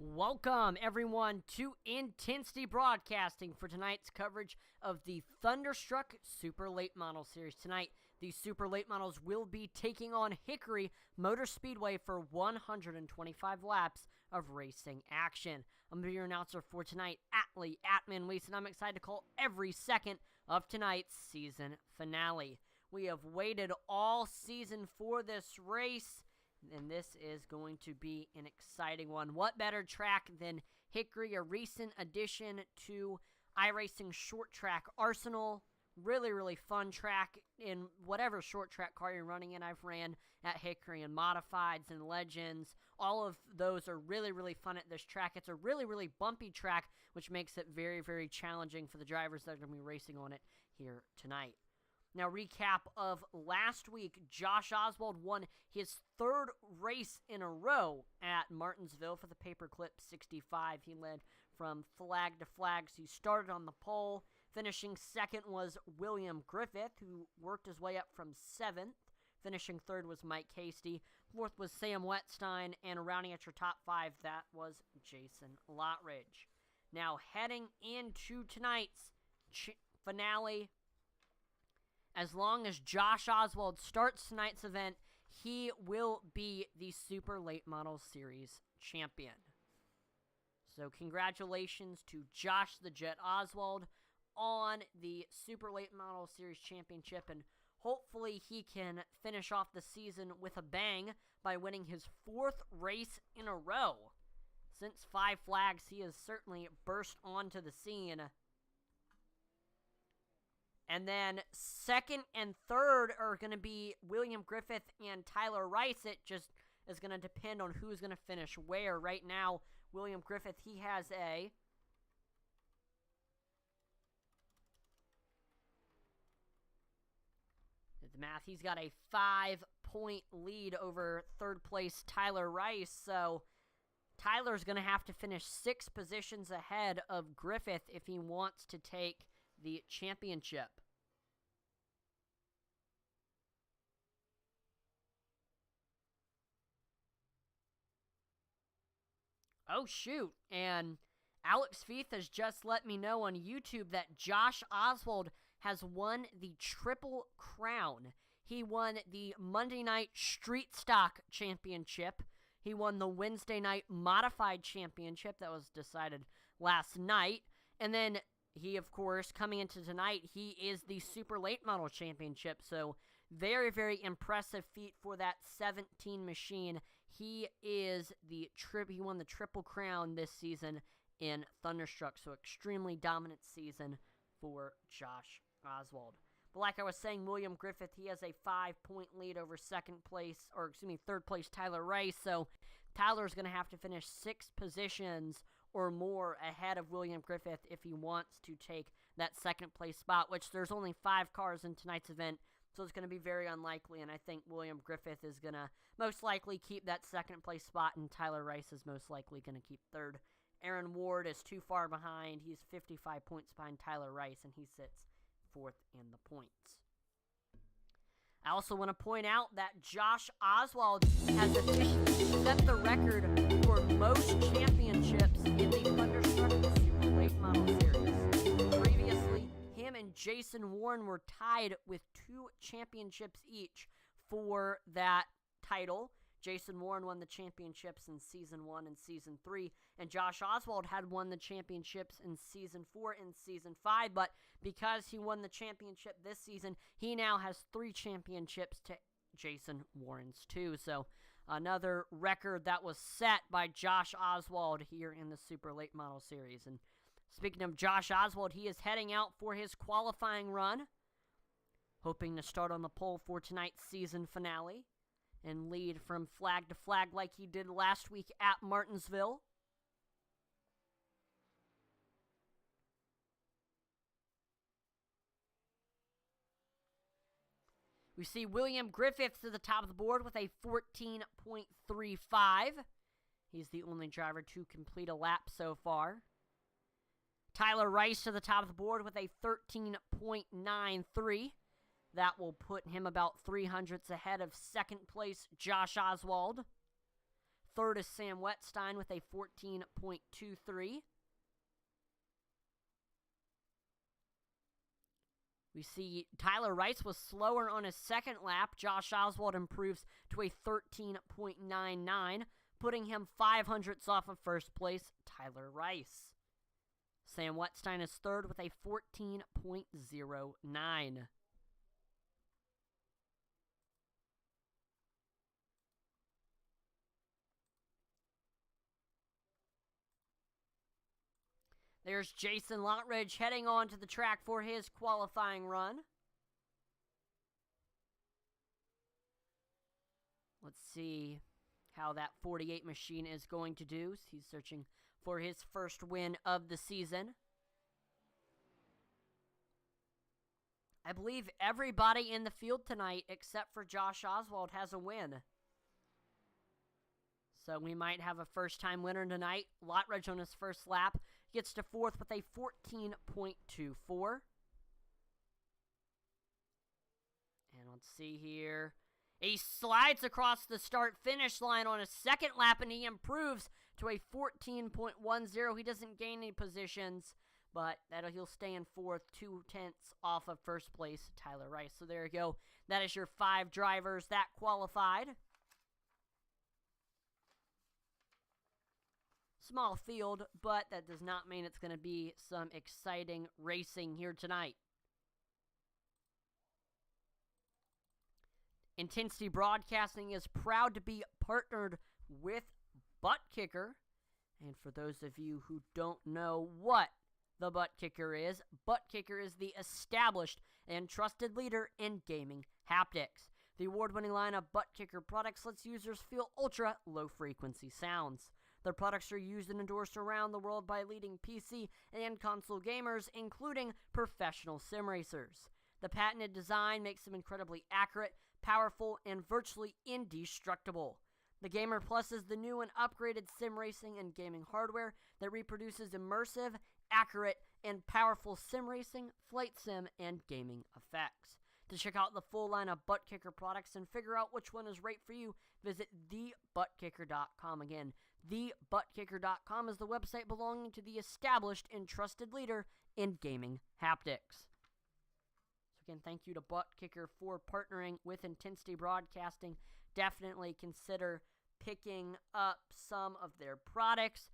Welcome, everyone, to Intensity Broadcasting for tonight's coverage of the Thunderstruck Super Late Model Series. Tonight, the Super Late Models will be taking on Hickory Motor Speedway for 125 laps of racing action. I'm going to be your announcer for tonight, Atlee Atman-Weiss, and I'm excited to call every second of tonight's season finale. We have waited all season for this race, and this is going to be an exciting one. What better track than Hickory, a recent addition to iRacing short track arsenal. Really fun track in whatever short track car you're running in. I've ran at Hickory and Modifieds and Legends. All of those are really fun at this track. It's a really bumpy track, which makes it very challenging for the drivers that are going to be racing on it here tonight. Now, recap of last week, Josh Oswald won his third race in a row at Martinsville for the Paperclip 65. He led from flag to flag, so he started on the pole. Finishing second was William Griffith, who worked his way up from 7th. Finishing third was Mike Hasty. Fourth was Sam Wetstein, and rounding at your top 5, that was Jason Lottridge. Now, heading into tonight's finale, as long as Josh Oswald starts tonight's event, he will be the Super Late Model Series champion. So congratulations to Josh the Jet Oswald on the Super Late Model Series championship, and hopefully he can finish off the season with a bang by winning his 4th race in a row. Since 5 flags, he has certainly burst onto the scene. And then second and third are going to be William Griffith and Tyler Rice. It just is going to depend on who's going to finish where. Right now, William Griffith, he has a the math. He's got a 5-point lead over third place Tyler Rice. So Tyler's going to have to finish 6 positions ahead of Griffith if he wants to take the championship. Oh, shoot. And Alex Feith has just let me know on YouTube that Josh Oswald has won the Triple Crown. He won the Monday Night Street Stock Championship. He won the Wednesday Night Modified Championship that was decided last night. And then he, of course, coming into tonight, he is the Super Late Model Championship. So very impressive feat for that 17 machine. He is he won the Triple Crown this season in Thunderstruck. So extremely dominant season for Josh Oswald. But like I was saying, William Griffith, he has a 5-point lead over third place Tyler Rice. So Tyler's going to have to finish 6 positions or more ahead of William Griffith if he wants to take that second place spot, which there's only 5 cars in tonight's event, so it's going to be very unlikely, and I think William Griffith is going to most likely keep that second place spot, and Tyler Rice is most likely going to keep third. Aaron Ward is too far behind. He's 55 points behind Tyler Rice, and he sits 4th in the points. I also want to point out that Josh Oswald has officially set the record for most championships in the Thunderstruck Super Late Model Series. Previously, him and Jason Warren were tied with 2 championships each for that title. Jason Warren won the championships in Season 1 and Season 3, and Josh Oswald had won the championships in Season 4 and Season 5, but because he won the championship this season, he now has 3 championships to Jason Warren's 2. So another record that was set by Josh Oswald here in the Super Late Model Series. And speaking of Josh Oswald, he is heading out for his qualifying run, hoping to start on the pole for tonight's season finale and lead from flag to flag like he did last week at Martinsville. We see William Griffith to the top of the board with a 14.35. He's the only driver to complete a lap so far. Tyler Rice to the top of the board with a 13.93. That will put him about 300ths ahead of second place Josh Oswald. Third is Sam Wetstein with a 14.23. We see Tyler Rice was slower on his second lap. Josh Oswald improves to a 13.99, putting him 0.05 off of first place, Tyler Rice. Sam Wetstein is third with a 14.09. There's Jason Lottridge heading on to the track for his qualifying run. Let's see how that 48 machine is going to do. He's searching for his first win of the season. I believe everybody in the field tonight, except for Josh Oswald, has a win. So we might have a first-time winner tonight. Lottridge on his first lap gets to fourth with a 14.24. And let's see here. He slides across the start-finish line on his second lap, and he improves to a 14.10. He doesn't gain any positions, but he'll stay in fourth, 0.2 off of first place, Tyler Rice. So there you go. That is your 5 drivers that qualified. Small field, but that does not mean it's going to be some exciting racing here tonight. Intensity Broadcasting is proud to be partnered with Butt Kicker. And for those of you who don't know what the Butt Kicker is the established and trusted leader in gaming haptics. The award-winning line of Butt Kicker products lets users feel ultra low-frequency sounds. Their products are used and endorsed around the world by leading PC and console gamers, including professional sim racers. The patented design makes them incredibly accurate, powerful, and virtually indestructible. The Gamer Plus is the new and upgraded sim racing and gaming hardware that reproduces immersive, accurate, and powerful sim racing, flight sim, and gaming effects. To check out the full line of Butt Kicker products and figure out which one is right for you, visit thebuttkicker.com. Again, thebuttkicker.com is the website belonging to the established and trusted leader in gaming haptics. So again, thank you to Butt Kicker for partnering with Intensity Broadcasting. Definitely consider picking up some of their products.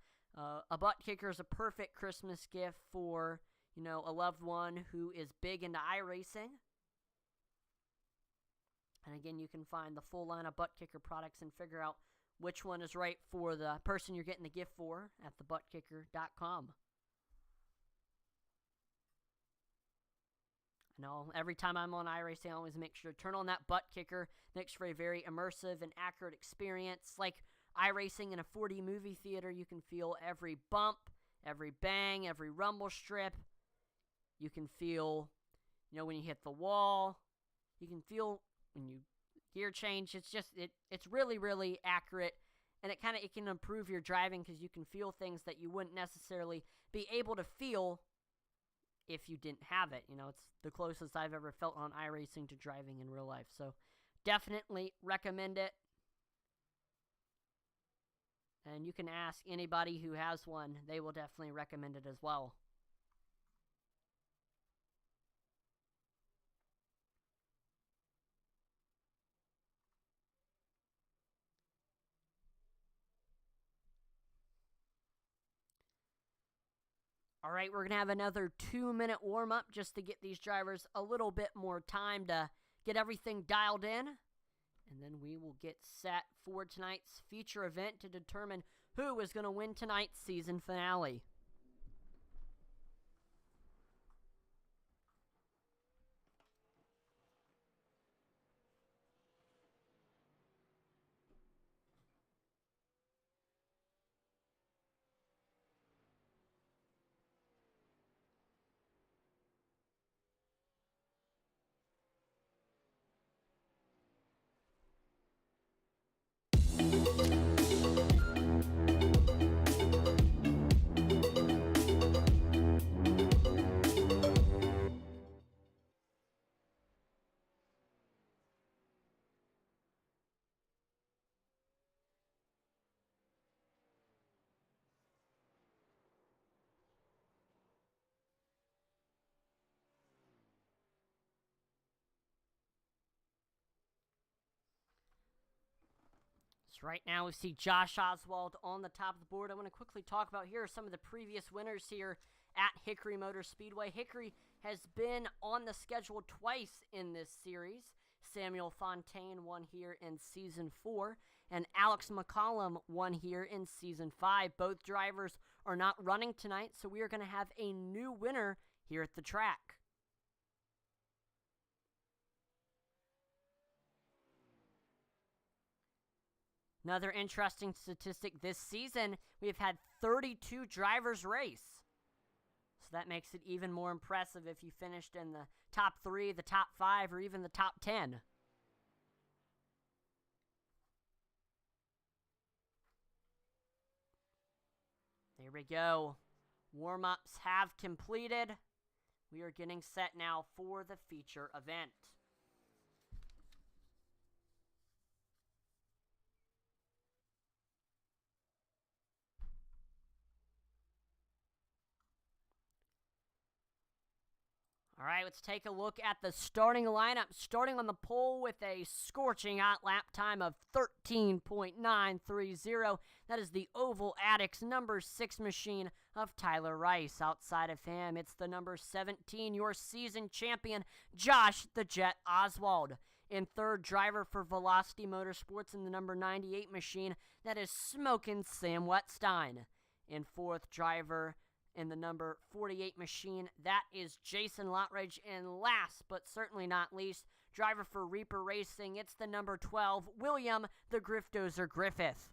A Butt Kicker is a perfect Christmas gift for, a loved one who is big into iRacing. And again, you can find the full line of Butt Kicker products and figure out which one is right for the person you're getting the gift for at thebuttkicker.com. I know every time I'm on iRacing, I always make sure to turn on that Butt Kicker. Makes for a very immersive and accurate experience. Like iRacing in a 4D movie theater, you can feel every bump, every bang, every rumble strip. You can feel, when you hit the wall. You can feel when you gear change. It's really, really accurate, and it can improve your driving because you can feel things that you wouldn't necessarily be able to feel if you didn't have it. It's the closest I've ever felt on iRacing to driving in real life. So definitely recommend it. And you can ask anybody who has one. They will definitely recommend it as well. All right, we're going to have another 2-minute warm-up just to get these drivers a little bit more time to get everything dialed in. And then we will get set for tonight's feature event to determine who is going to win tonight's season finale. So right now we see Josh Oswald on the top of the board. I want to quickly talk about here are some of the previous winners here at Hickory Motor Speedway. Hickory has been on the schedule twice in this series. Samuel Fontaine won here in Season 4, and Alex McCollum won here in Season 5. Both drivers are not running tonight, so we are going to have a new winner here at the track. Another interesting statistic this season, we've had 32 drivers race. So that makes it even more impressive if you finished in the top 3, the top 5, or even the top 10. There we go. Warm-ups have completed. We are getting set now for the feature event. All right, let's take a look at the starting lineup. Starting on the pole with a scorching hot lap time of 13.930. That is the Oval Addicts number 6 machine of Tyler Rice. Outside of him, it's the number 17, your season champion, Josh the Jet Oswald. In third, driver for Velocity Motorsports in the number 98 machine, that is smoking Sam Wetstein. In fourth, driver in the number 48 machine, that is Jason Lottridge. And last but certainly not least, driver for Reaper Racing, it's the number 12, William the Griftozer Griffith.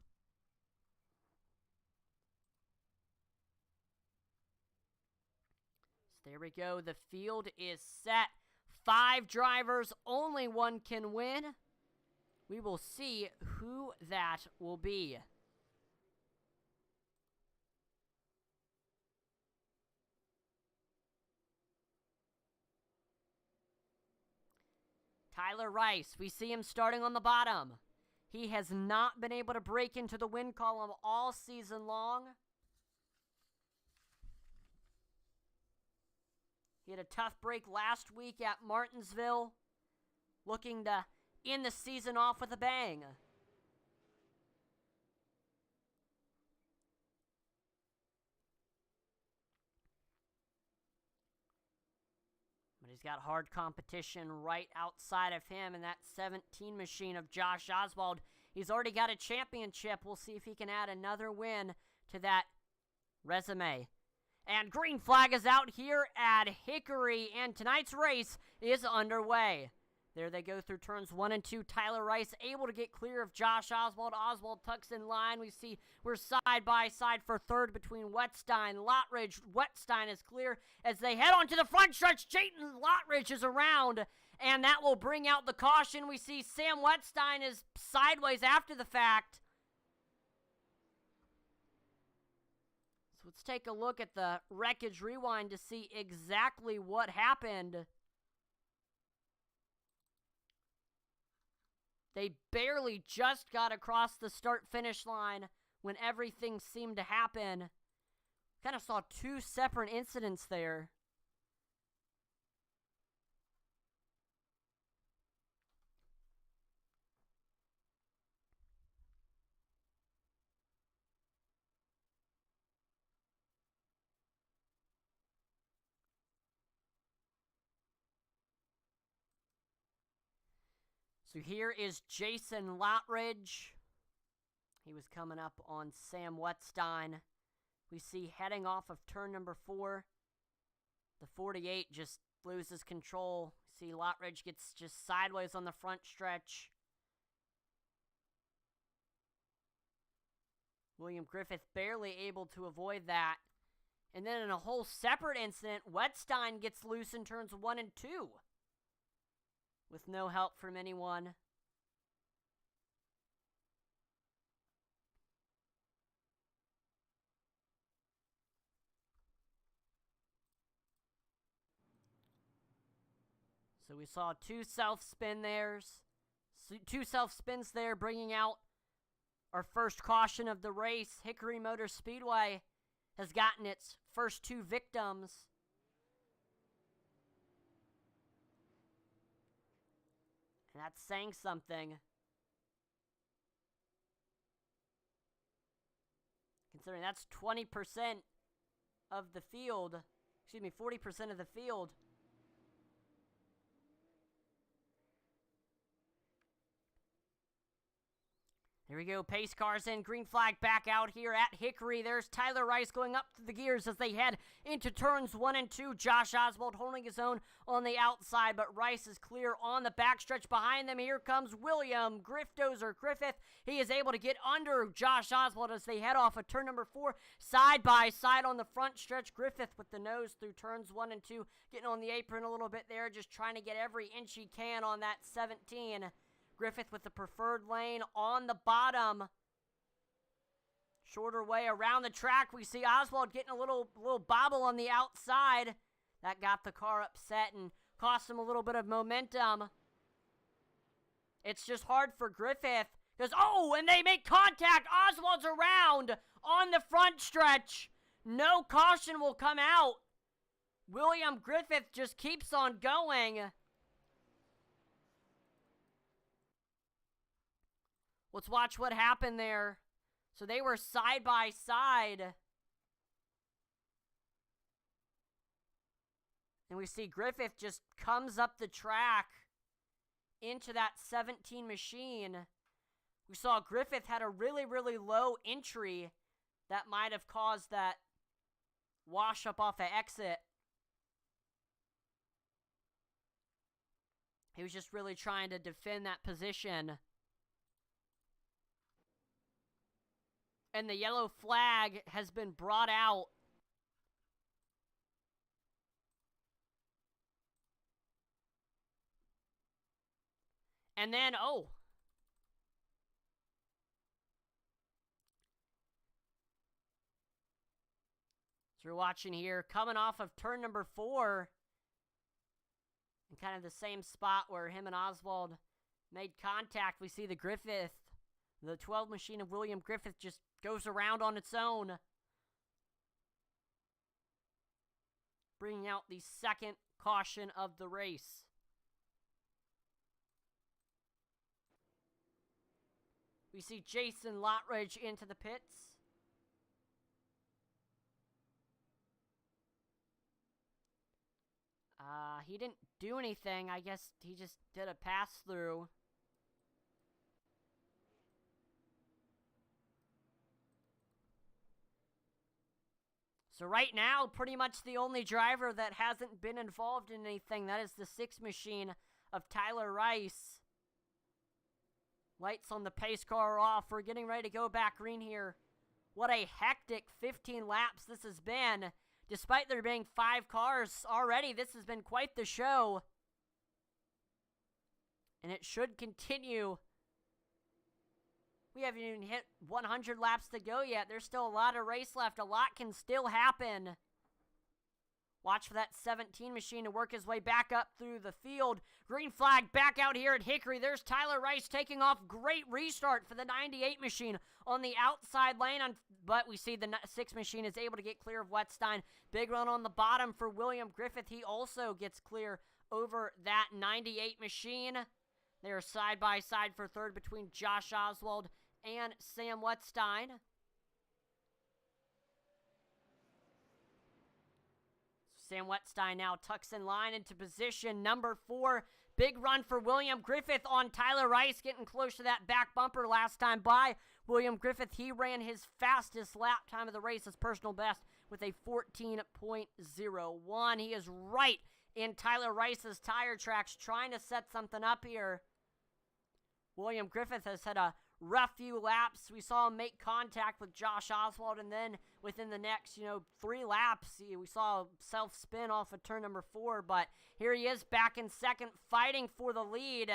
So there we go, the field is set. 5 drivers, only one can win. We will see who that will be. Tyler Rice, we see him starting on the bottom. He has not been able to break into the win column all season long. He had a tough break last week at Martinsville, looking to end the season off with a bang. But he's got hard competition right outside of him in that 17 machine of Josh Oswald. He's already got a championship. We'll see if he can add another win to that resume. And green flag is out here at Hickory, and tonight's race is underway. There they go through turns 1 and 2. Tyler Rice able to get clear of Josh Oswald. Oswald tucks in line. We see we're side by side for third between Wetstein, Lottridge. Wetstein is clear as they head onto the front stretch. Jayton Lottridge is around, and that will bring out the caution. We see Sam Wetstein is sideways after the fact. So let's take a look at the wreckage rewind to see exactly what happened. They barely just got across the start-finish line when everything seemed to happen. Kind of saw 2 separate incidents there. So here is Jason Lottridge. He was coming up on Sam Wetstein. We see heading off of turn number 4. The 48 just loses control. See Lottridge gets just sideways on the front stretch. William Griffith barely able to avoid that. And then in a whole separate incident, Wetstein gets loose in turns 1 and 2. With no help from anyone. So we saw 2 self-spins there, bringing out our first caution of the race. Hickory Motor Speedway has gotten its first 2 victims. And that's saying something. considering that's 20% of the field. Excuse me, 40% of the field. There we go, pace cars in, green flag back out here at Hickory. There's Tyler Rice going up through the gears as they head into turns 1 and 2. Josh Oswald holding his own on the outside, but Rice is clear on the backstretch behind them. Here comes William Griffith. He is able to get under Josh Oswald as they head off of turn number 4, side by side on the front stretch. Griffith with the nose through turns 1 and 2, getting on the apron a little bit there, just trying to get every inch he can on that 17. Griffith with the preferred lane on the bottom. Shorter way around the track. We see Oswald getting a little bobble on the outside. That got the car upset and cost him a little bit of momentum. It's just hard for Griffith. Because, and they make contact. Oswald's around on the front stretch. No caution will come out. William Griffith just keeps on going. Let's watch what happened there. So they were side by side. And we see Griffith just comes up the track into that 17 machine. We saw Griffith had a really, really low entry that might have caused that wash up off the exit. He was just really trying to defend that position. And the yellow flag has been brought out. And then, so we're watching here, coming off of turn number 4. In kind of the same spot where him and Oswald made contact, we see the 12 machine of William Griffith just goes around on its own. Bringing out the second caution of the race. We see Jason Lottridge into the pits. He didn't do anything. I guess he just did a pass-through. So right now, pretty much the only driver that hasn't been involved in anything, that is the 6 machine of Tyler Rice. Lights on the pace car are off. We're getting ready to go back green here. What a hectic 15 laps this has been. Despite there being 5 cars already, this has been quite the show. And it should continue. We haven't even hit 100 laps to go yet. There's still a lot of race left. A lot can still happen. Watch for that 17 machine to work his way back up through the field. Green flag back out here at Hickory. There's Tyler Rice taking off. Great restart for the 98 machine on the outside lane. But we see the 6 machine is able to get clear of Wetstein. Big run on the bottom for William Griffith. He also gets clear over that 98 machine. They are side by side for third between Josh Oswald and Sam Wetstein. Sam Wetstein now tucks in line into position number 4. Big run for William Griffith on Tyler Rice, getting close to that back bumper last time by. William Griffith, he ran his fastest lap time of the race, his personal best, with a 14.01. He is right in Tyler Rice's tire tracks, trying to set something up here. William Griffith has had a rough few laps. We saw him make contact with Josh Oswald, and then within the next, 3 laps, we saw a self-spin off of turn number 4, but here he is back in second, fighting for the lead.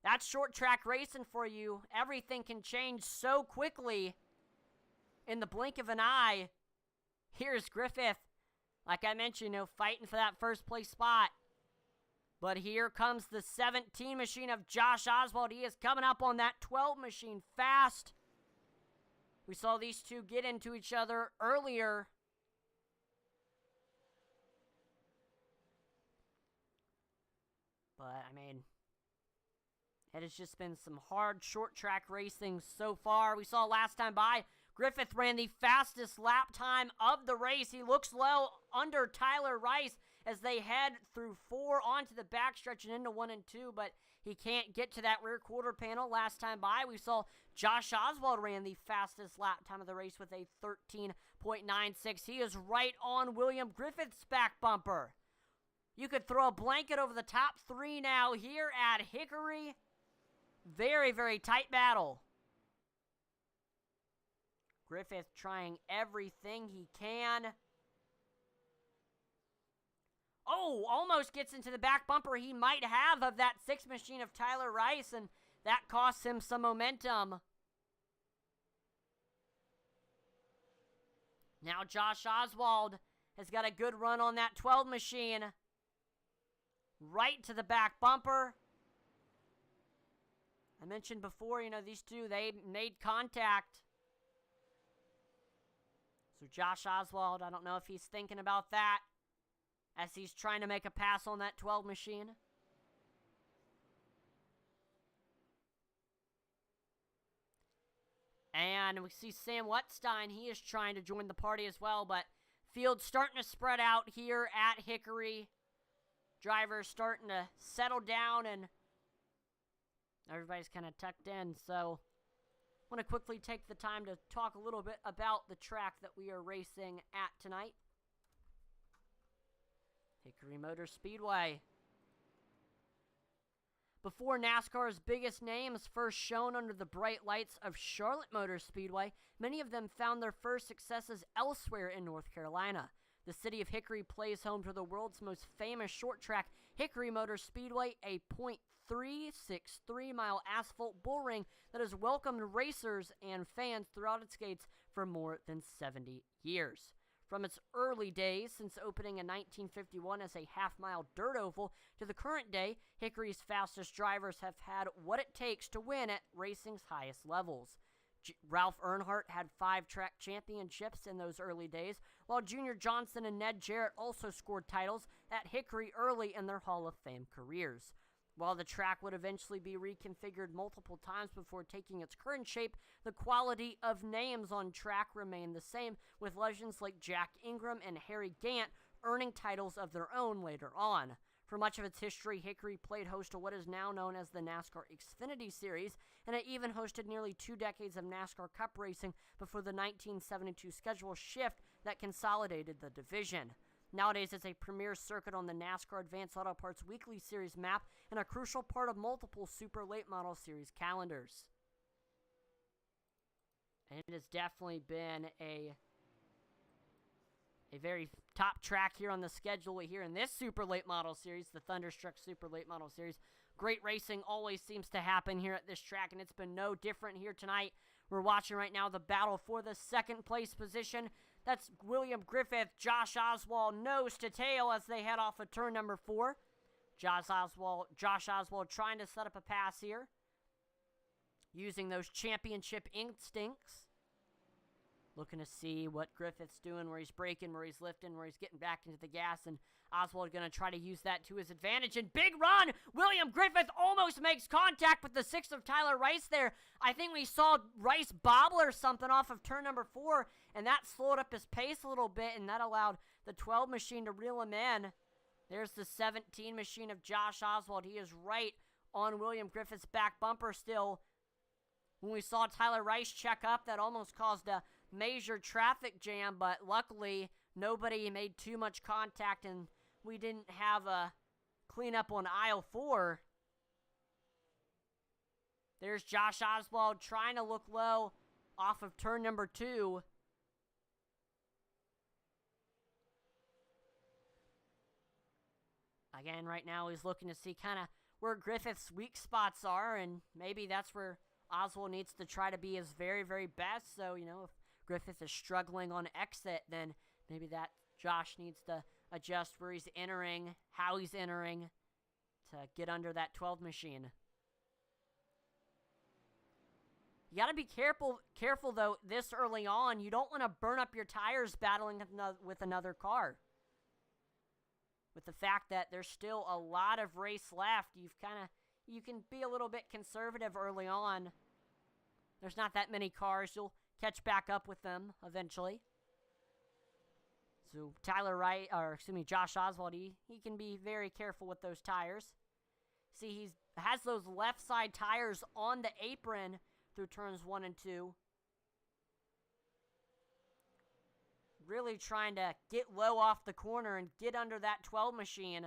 That's short track racing for you. Everything can change so quickly in the blink of an eye. Here's Griffith, like I mentioned, fighting for that first place spot. But here comes the 17 machine of Josh Oswald. He is coming up on that 12 machine fast. We saw these two get into each other earlier. But, it has just been some hard short track racing so far. We saw last time by, Griffith ran the fastest lap time of the race. He looks low under Tyler Rice as they head through 4 onto the backstretch and into 1 and 2, but he can't get to that rear quarter panel. Last time by, we saw Josh Oswald ran the fastest lap time of the race with a 13.96. He is right on William Griffith's back bumper. You could throw a blanket over the top 3 now here at Hickory. Very, very tight battle. Griffith trying everything he can. Oh, almost gets into the back bumper he might have of that 6 machine of Tyler Rice, and that costs him some momentum. Now Josh Oswald has got a good run on that 12 machine. Right to the back bumper. I mentioned before, these two, they made contact. So Josh Oswald, I don't know if he's thinking about that as he's trying to make a pass on that 12 machine. And we see Sam Wetstein. He is trying to join the party as well, but field's starting to spread out here at Hickory. Drivers starting to settle down, and everybody's kind of tucked in, so I want to quickly take the time to talk a little bit about the track that we are racing at tonight. Hickory Motor Speedway. Before NASCAR's biggest names first shone under the bright lights of Charlotte Motor Speedway, many of them found their first successes elsewhere in North Carolina. The city of Hickory plays home to the world's most famous short track, Hickory Motor Speedway, a .363-mile asphalt bull ring that has welcomed racers and fans throughout its gates for more than 70 years. From its early days, since opening in 1951 as a half-mile dirt oval, to the current day, Hickory's fastest drivers have had what it takes to win at racing's highest levels. Ralph Earnhardt had 5 track championships in those early days, while Junior Johnson and Ned Jarrett also scored titles at Hickory early in their Hall of Fame careers. While the track would eventually be reconfigured multiple times before taking its current shape, the quality of names on track remained the same, with legends like Jack Ingram and Harry Gant earning titles of their own later on. For much of its history, Hickory played host to what is now known as the NASCAR Xfinity Series, and it even hosted nearly 2 decades of NASCAR Cup racing before the 1972 schedule shift that consolidated the division. Nowadays, it's a premier circuit on the NASCAR Advanced Auto Parts Weekly Series map and a crucial part of multiple Super Late Model Series calendars. And it has definitely been a very top track here on the schedule here in this Super Late Model Series, the Thunderstruck Super Late Model Series. Great racing always seems to happen here at this track, and it's been no different here tonight. We're watching right now the battle for the second place position. That's William Griffith, Josh Oswald, nose to tail as they head off of turn number 4. Josh Oswald trying to set up a pass here, using those championship instincts. Looking to see what Griffith's doing, where he's braking, where he's lifting, where he's getting back into the gas, and Oswald going to try to use that to his advantage. And big run! William Griffith almost makes contact with the 6 of Tyler Rice there. I think we saw Rice bobble or something off of turn number 4, and that slowed up his pace a little bit, and that allowed the 12 machine to reel him in. There's the 17 machine of Josh Oswald. He is right on William Griffith's back bumper still. When we saw Tyler Rice check up, that almost caused a major traffic jam, but luckily nobody made too much contact and we didn't have a cleanup on aisle 4. There's Josh Oswald trying to look low off of turn number 2. Again, right now he's looking to see kind of where Griffith's weak spots are, and maybe that's where Oswald needs to try to be his very, very best. So, if Griffith is struggling on exit, then maybe that Josh needs to adjust where he's entering, how he's entering, to get under that 12 machine. You got to be careful though, this early on. You don't want to burn up your tires battling with another car. With the fact that there's still a lot of race left, you can be a little bit conservative early on. There's not that many cars. You'll catch back up with them eventually. So Josh Oswald, he can be very careful with those tires. See, he has those left side tires on the apron through turns 1 and 2. Really trying to get low off the corner and get under that 12 machine.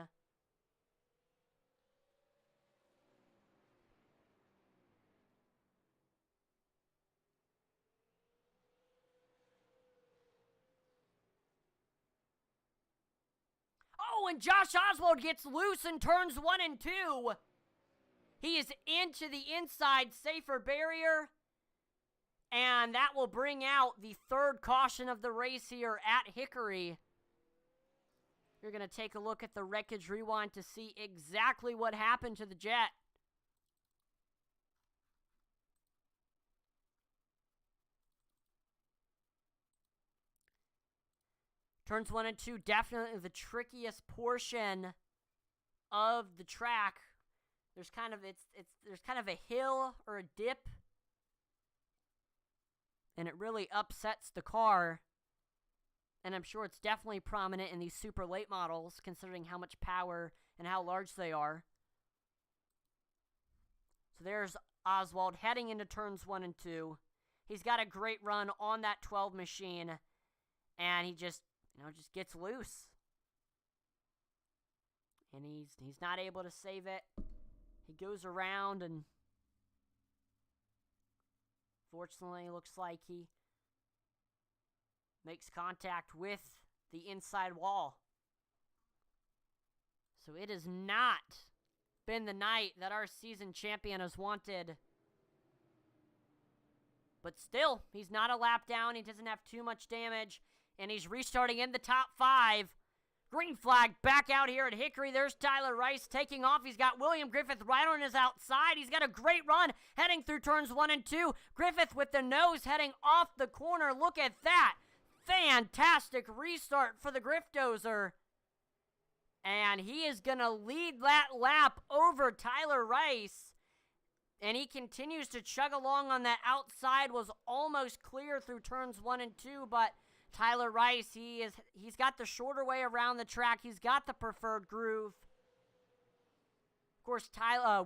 Oh, and Josh Oswald gets loose in turns 1 and 2. He is into the inside safer barrier. And that will bring out the third caution of the race here at Hickory. You're going to take a look at the wreckage rewind to see exactly what happened to the jet. Turns 1 and 2, definitely the trickiest portion of the track. There's kind of a hill or a dip, and it really upsets the car. And I'm sure it's definitely prominent in these super late models, considering how much power and how large they are. So there's Oswald heading into turns 1 and 2. He's got a great run on that 12 machine, and he just gets loose. And he's not able to save it. He goes around, and fortunately, looks like he makes contact with the inside wall. So it has not been the night that our season champion has wanted. But still, he's not a lap down. He doesn't have too much damage. And he's restarting in the top 5. Green flag back out here at Hickory. There's Tyler Rice taking off. He's got William Griffith right on his outside. He's got a great run heading through turns 1 and 2. Griffith with the nose heading off the corner. Look at that. Fantastic restart for the Griftozer. And he is going to lead that lap over Tyler Rice. And he continues to chug along on that outside. Was almost clear through turns 1 and 2, but Tyler Rice, he's got the shorter way around the track. He's got the preferred groove. Of course,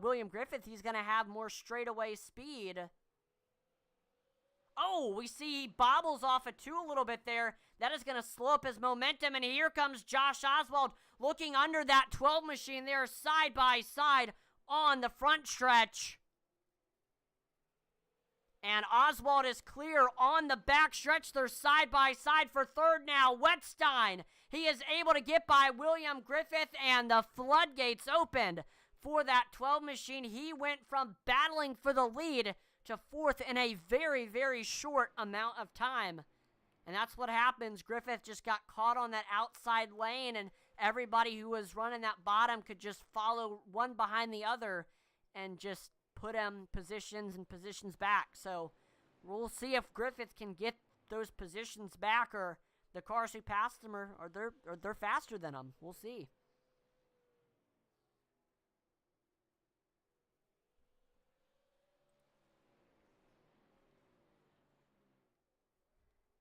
William Griffith, he's going to have more straightaway speed. Oh, we see he bobbles off a 2 a little bit there. That is going to slow up his momentum, and here comes Josh Oswald looking under that 12 machine there side by side on the front stretch. And Oswald is clear on the back stretch. They're side by side for third now. Wetstein, he is able to get by William Griffith, and the floodgates opened for that 12 machine. He went from battling for the lead to fourth in a very, very short amount of time. And that's what happens. Griffith just got caught on that outside lane, and everybody who was running that bottom could just follow one behind the other and just put him positions and positions back. So we'll see if Griffith can get those positions back, or the cars who passed him are they're faster than him. We'll see.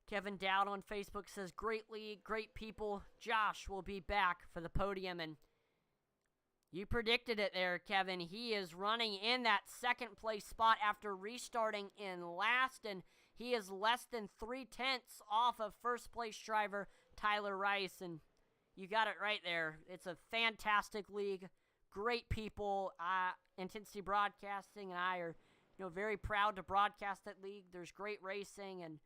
Kevin Dowd on Facebook says, great league, great people. Josh will be back for the podium, and you predicted it there, Kevin. He is running in that second place spot after restarting in last, and he is less than 0.3 off of first place driver Tyler Rice, and you got it right there. It's a fantastic league, great people. Intensity Broadcasting and I are, very proud to broadcast that league. There's great racing, and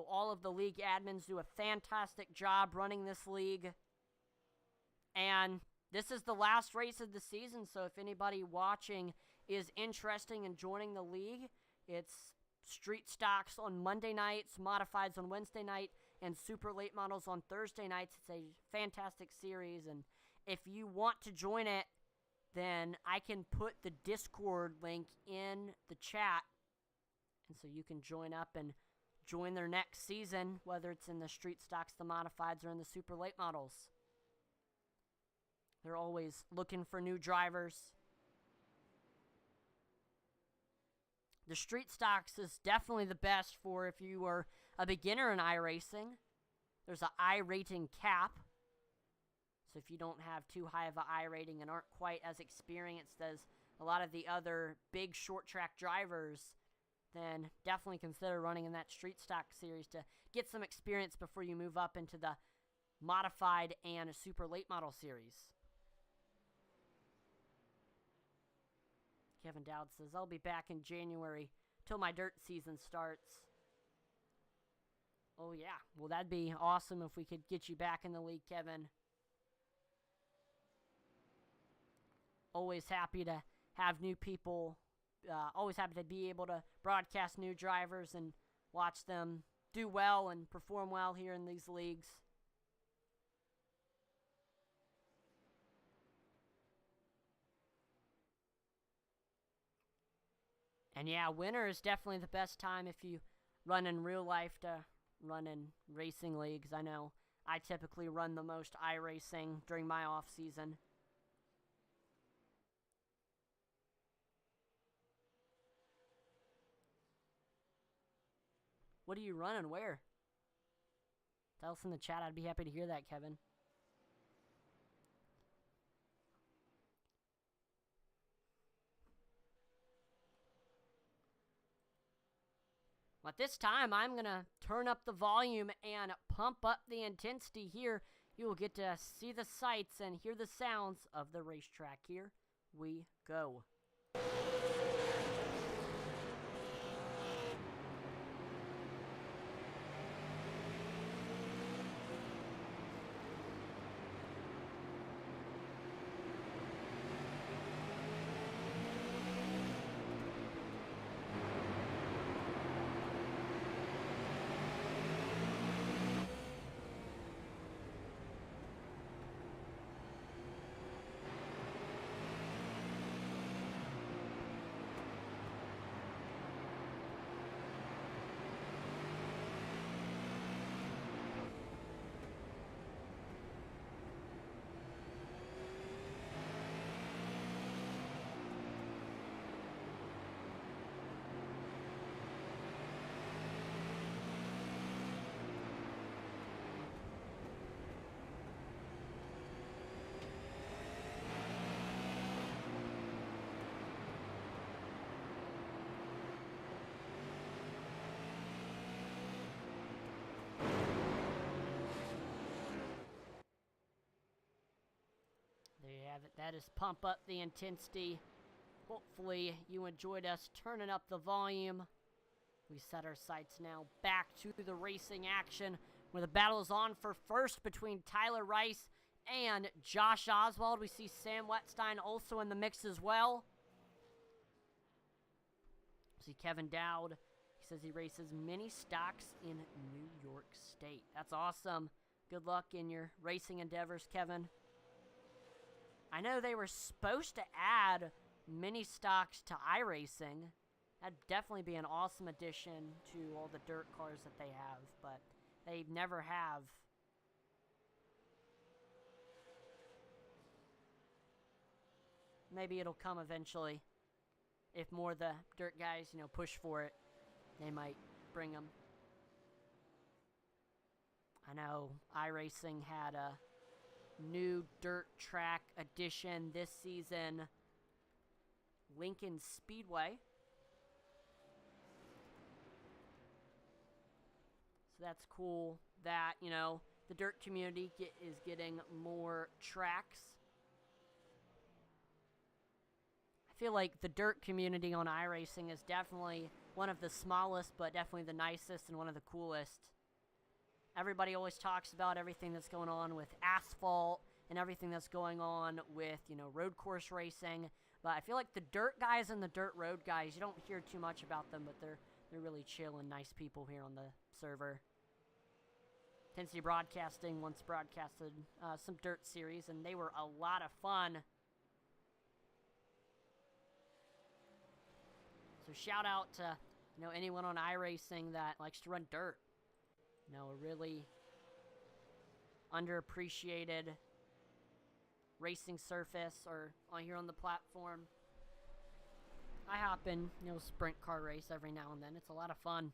all of the league admins do a fantastic job running this league. And this is the last race of the season, so if anybody watching is interested in joining the league, it's street stocks on Monday nights, modifieds on Wednesday night, and super late models on Thursday nights. It's a fantastic series, and if you want to join it, then I can put the Discord link in the chat, and so you can join up and join their next season, whether it's in the street stocks, the modifieds, or in the super late models. They're always looking for new drivers. The street stocks is definitely the best for if you are a beginner in iRacing. There's an I rating cap. So if you don't have too high of an I rating and aren't quite as experienced as a lot of the other big short track drivers, then definitely consider running in that street stock series to get some experience before you move up into the modified and super late model series. Kevin Dowd says, I'll be back in January till my dirt season starts. Oh yeah, well that'd be awesome if we could get you back in the league, Kevin. Always happy to have new people, always happy to be able to broadcast new drivers and watch them do well and perform well here in these leagues. And yeah, winter is definitely the best time if you run in real life to run in racing leagues. I know I typically run the most iRacing during my off season. What are you running? Where? Tell us in the chat. I'd be happy to hear that, Kevin. But this time, I'm going to turn up the volume and pump up the intensity here. You will get to see the sights and hear the sounds of the racetrack. Here we go. There you have it. That is pump up the intensity. Hopefully you enjoyed us turning up the volume. We set our sights now back to the racing action where the battle is on for first between Tyler Rice and Josh Oswald. We see Sam Wetstein also in the mix as well. We see Kevin Dowd. He says he races mini stocks in New York State. That's awesome. Good luck in your racing endeavors, Kevin. I know they were supposed to add mini stocks to iRacing. That'd definitely be an awesome addition to all the dirt cars that they have, but they never have. Maybe it'll come eventually. If more of the dirt guys, push for it, they might bring them. I know iRacing had a new dirt track addition this season, Lincoln Speedway. So that's cool that, the dirt community is getting more tracks. I feel like the dirt community on iRacing is definitely one of the smallest, but definitely the nicest and one of the coolest. Everybody always talks about everything that's going on with asphalt and everything that's going on with, road course racing. But I feel like the dirt guys and the dirt road guys, you don't hear too much about them, but they're really chill and nice people here on the server. Tennessee Broadcasting once broadcasted some dirt series, and they were a lot of fun. So shout out to, anyone on iRacing that likes to run dirt. A really underappreciated racing surface or on here on the platform. I hop in, sprint car race every now and then. It's a lot of fun.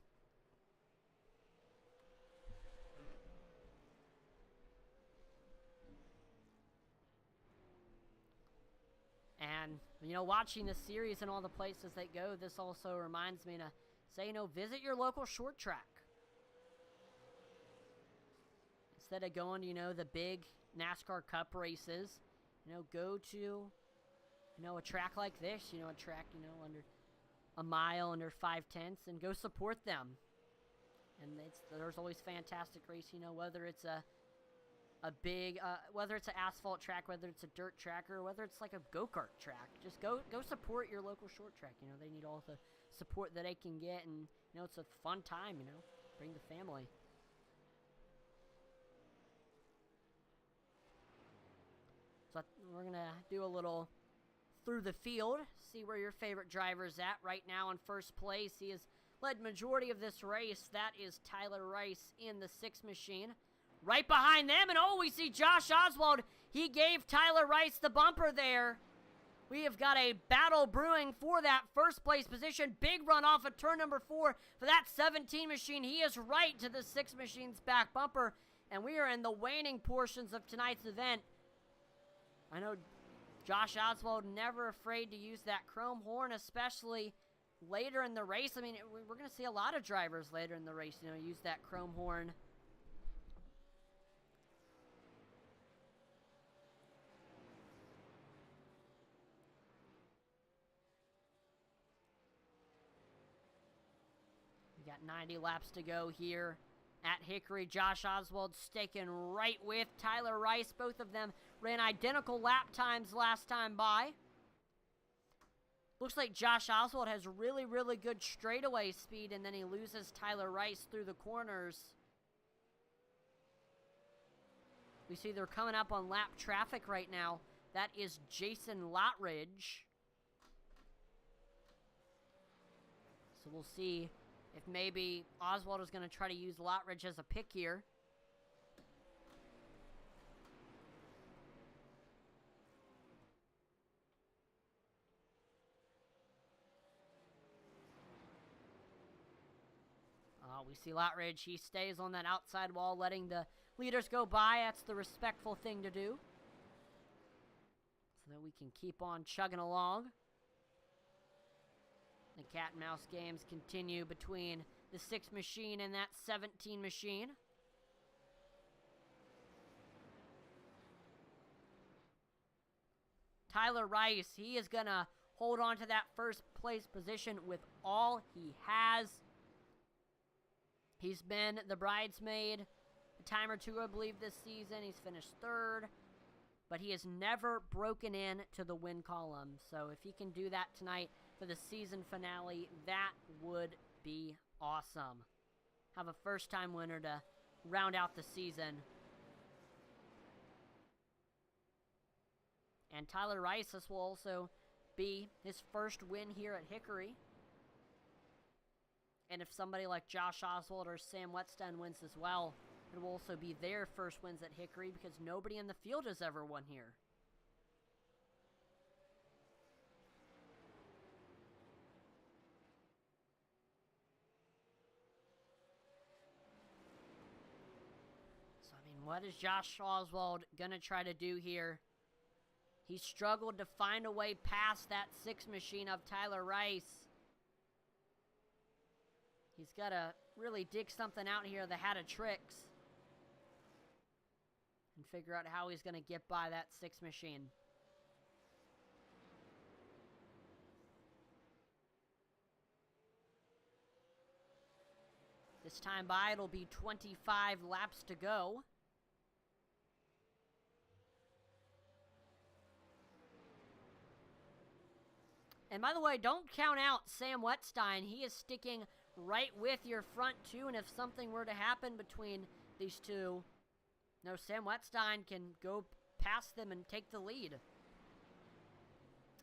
And, watching the series and all the places they go, this also reminds me to say, visit your local short track. Instead of going to, the big NASCAR Cup races, go to, a track like this, a track, under a mile, under 5/10, and go support them. And there's always fantastic racing, whether it's a big, whether it's an asphalt track, whether it's a dirt track, or whether it's like a go-kart track. Just go support your local short track. They need all the support that they can get, and, it's a fun time, bring the family. So we're going to do a little through the field, see where your favorite driver's at. Right now in first place, he has led majority of this race. That is Tyler Rice in the 6 machine. Right behind them, and we see Josh Oswald. He gave Tyler Rice the bumper there. We have got a battle brewing for that first place position. Big run off of turn number 4 for that 17 machine. He is right to the 6 machine's back bumper, and we are in the waning portions of tonight's event. I know Josh Oswald never afraid to use that chrome horn, especially later in the race. I mean, we're going to see a lot of drivers later in the race, use that chrome horn. We got 90 laps to go here at Hickory. Josh Oswald staking right with Tyler Rice. Both of them ran identical lap times last time by. Looks like Josh Oswald has really, really good straightaway speed, and then he loses Tyler Rice through the corners. We see they're coming up on lap traffic right now. That is Jason Lotridge. So we'll see if maybe Oswald is going to try to use Lotridge as a pick here. We see Lotridge. He stays on that outside wall, letting the leaders go by. That's the respectful thing to do, so that we can keep on chugging along. The cat and mouse games continue between the 6 machine and that 17 machine. Tyler Rice, he is going to hold on to that first place position with all he has. He's been the bridesmaid a time or two, I believe, this season. He's finished 3rd. But he has never broken in to the win column. So if he can do that tonight for the season finale, that would be awesome. Have a first-time winner to round out the season. And Tyler Rice, this will also be his first win here at Hickory. And if somebody like Josh Oswald or Sam Whetstein wins as well, it will also be their first wins at Hickory, because nobody in the field has ever won here. So, I mean, what is Josh Oswald going to try to do here? He struggled to find a way past that 6 machine of Tyler Rice. He's got to really dig something out here, the hat of tricks, and figure out how he's going to get by that 6 machine. This time by, it'll be 25 laps to go. And by the way, don't count out Sam Whetstein. He is sticking right with your front two, and if something were to happen between these two, Sam Whetstein can go past them and take the lead.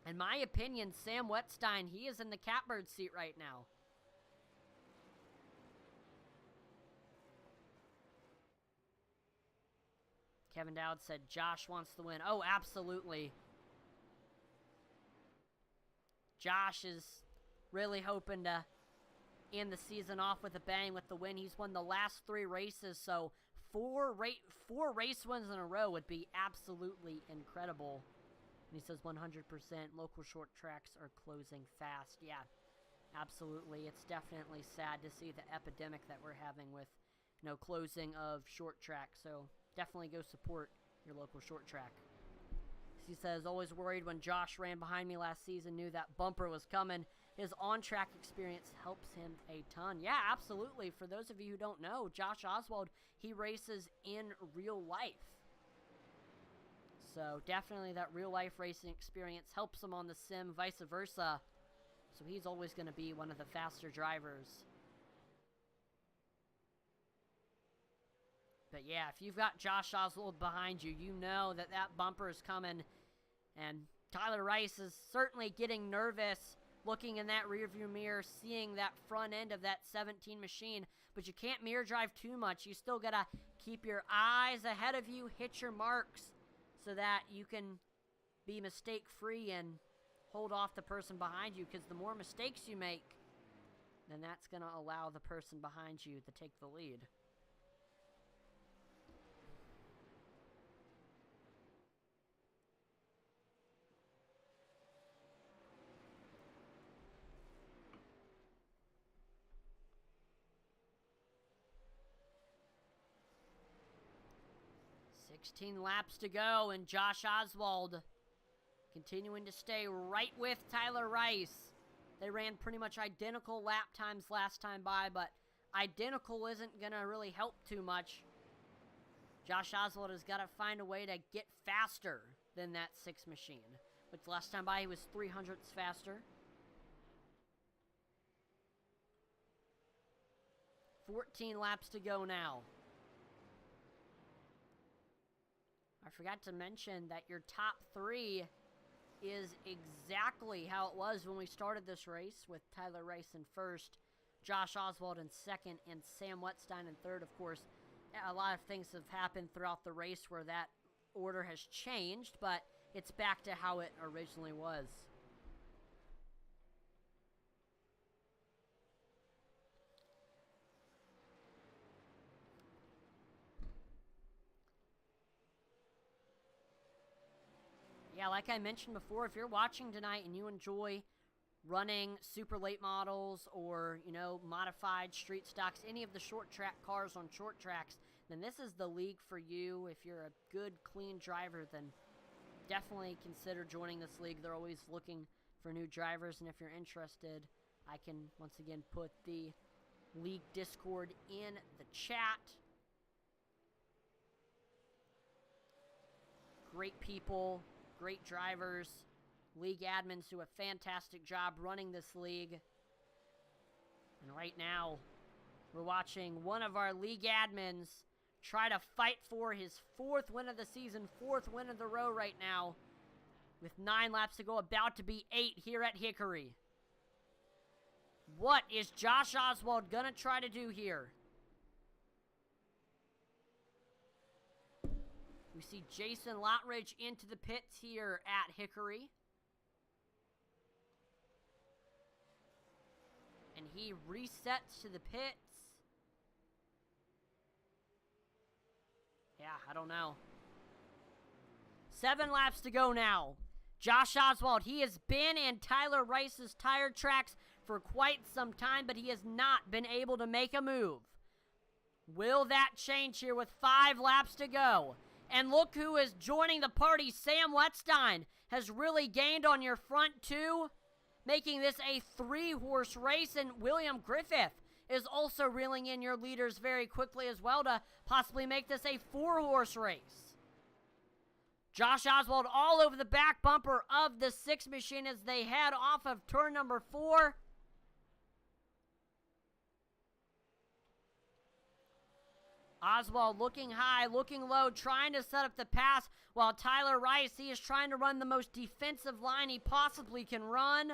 In my opinion, Sam Whetstein, he is in the catbird seat right now. Kevin Dowd said Josh wants to win. Oh, absolutely. Josh is really hoping to end the season off with a bang with the win. He's won the last 3 races, so four race wins in a row would be absolutely incredible. And he says 100% local short tracks are closing fast. Yeah, absolutely. It's definitely sad to see the epidemic that we're having with, closing of short track. So definitely go support your local short track. He says, always worried when Josh ran behind me last season, knew that bumper was coming. His on-track experience helps him a ton. Yeah, absolutely. For those of you who don't know, Josh Oswald, he races in real life. So definitely that real-life racing experience helps him on the sim, vice versa. So he's always going to be one of the faster drivers. But yeah, if you've got Josh Oswald behind you, you know that that bumper is coming. And Tyler Rice is certainly getting nervous looking in that rearview mirror, seeing that front end of that 17 machine. But you can't mirror drive too much. You still got to keep your eyes ahead of you, hit your marks, so that you can be mistake-free and hold off the person behind you. Because the more mistakes you make, then that's going to allow the person behind you to take the lead. $16 laps to go, and Josh Oswald continuing to stay right with Tyler Rice. They ran pretty much identical lap times last time by, but identical isn't going to really help too much. Josh Oswald has got to find a way to get faster than that 6 machine, which last time by he was 300ths faster. 14 laps to go now. I forgot to mention that your top 3 is exactly how it was when we started this race, with Tyler Rice in first, Josh Oswald in second, and Sam Wetstein in third. Of course, a lot of things have happened throughout the race where that order has changed, but it's back to how it originally was. Yeah, like I mentioned before, if you're watching tonight and you enjoy running super late models or, modified street stocks, any of the short track cars on short tracks, then this is the league for you. If you're a good, clean driver, then definitely consider joining this league. They're always looking for new drivers, and if you're interested, I can once again put the league Discord in the chat. Great people. Great drivers, league admins do a fantastic job running this league. And right now, we're watching one of our league admins try to fight for his 4th win of the season, 4th win of the row right now, with 9 laps to go, about to be 8 here at Hickory. What is Josh Oswald gonna try to do here? We see Jason Lottridge into the pits here at Hickory. And he resets to the pits. Yeah, I don't know. 7 laps to go now. Josh Oswald, he has been in Tyler Rice's tire tracks for quite some time, but he has not been able to make a move. Will that change here with 5 laps to go? And look who is joining the party. Sam Wetstein has really gained on your front 2, making this a 3-horse race. And William Griffith is also reeling in your leaders very quickly as well to possibly make this a 4-horse race. Josh Oswald all over the back bumper of the 6 machine as they head off of turn number 4. Oswald looking high, looking low, trying to set up the pass, while Tyler Rice, he is trying to run the most defensive line he possibly can run.